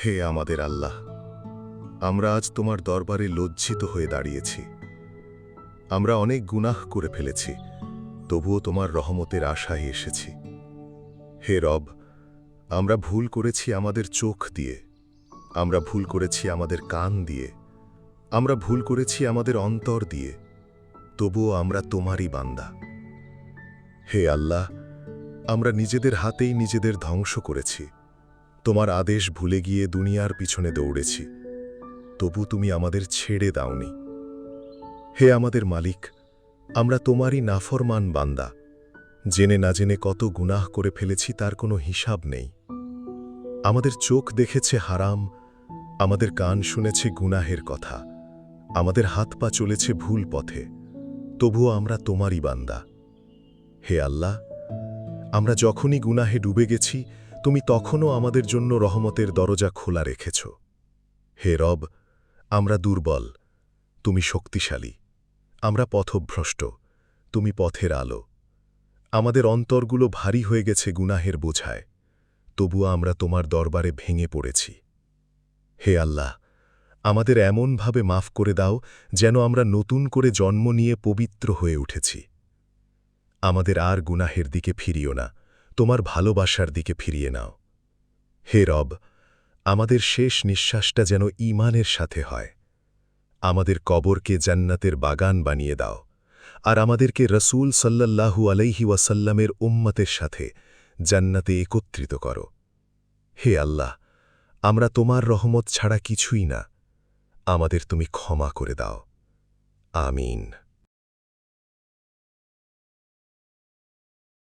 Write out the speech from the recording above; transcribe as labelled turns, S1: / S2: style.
S1: হে আমাদের আল্লাহ, আমরা আজ তোমার দরবারে লজ্জিত হয়ে দাঁড়িয়েছি। আমরা অনেক গুনাহ করে ফেলেছি, তবুও তোমার রহমতের আশায় এসেছি। হে রব, আমরা ভুল করেছি আমাদের চোখ দিয়ে, আমরা ভুল করেছি আমাদের কান দিয়ে, আমরা ভুল করেছি আমাদের অন্তর দিয়ে, তবুও আমরা তোমারই বান্দা। হে আল্লাহ, আমরা নিজেদের হাতেই নিজেদের ধ্বংস করেছি, তোমার আদেশ ভুলে গিয়ে দুনিয়ার পিছনে দৌড়েছি, তবু তুমি আমাদের ছেড়ে দাওনি। হে আমাদের মালিক, আমরা তোমারই নাফরমান বান্দা, জেনে না জেনে কত গুনাহ করে ফেলেছি তার কোনো হিসাব নেই। আমাদের চোখ দেখেছে হারাম, আমাদের কান শুনেছে গুনাহের কথা, আমাদের হাত পা চলেছে ভুল পথে, তবুও আমরা তোমারই বান্দা। হে আল্লাহ, আমরা যখনই গুনাহে ডুবে গেছি, তুমি তখনও আমাদের জন্য রহমতের দরজা খোলা রেখেছ। হে রব, আমরা দুর্বল, তুমি শক্তিশালী, আমরা পথভ্রষ্ট, তুমি পথের আলো। আমাদের অন্তরগুলো ভারী হয়ে গেছে গুনাহের বোঝায়, তবুও আমরা তোমার দরবারে ভেঙে পড়েছি। হে আল্লাহ, আমাদের এমনভাবে মাফ করে দাও যেন আমরা নতুন করে জন্ম নিয়ে পবিত্র হয়ে উঠেছি। আমাদের আর গুনাহের দিকে ফিরিও না, তোমার ভালোবাসার দিকে ফিরিয়ে নাও। হে রব, আমাদের শেষ নিঃশ্বাসটা যেন ঈমানের সাথে হয়। আমাদের কবরকে জান্নাতের বাগান বানিয়ে দাও, আর আমাদেরকে রসূল সাল্লাল্লাহু আলাইহি ওয়াসাল্লামের উম্মতের সাথে জান্নাতে একত্রিত করো। হে আল্লাহ, আমরা তোমার রহমত ছাড়া কিছুই না, আমাদের তুমি ক্ষমা করে দাও। আমিন।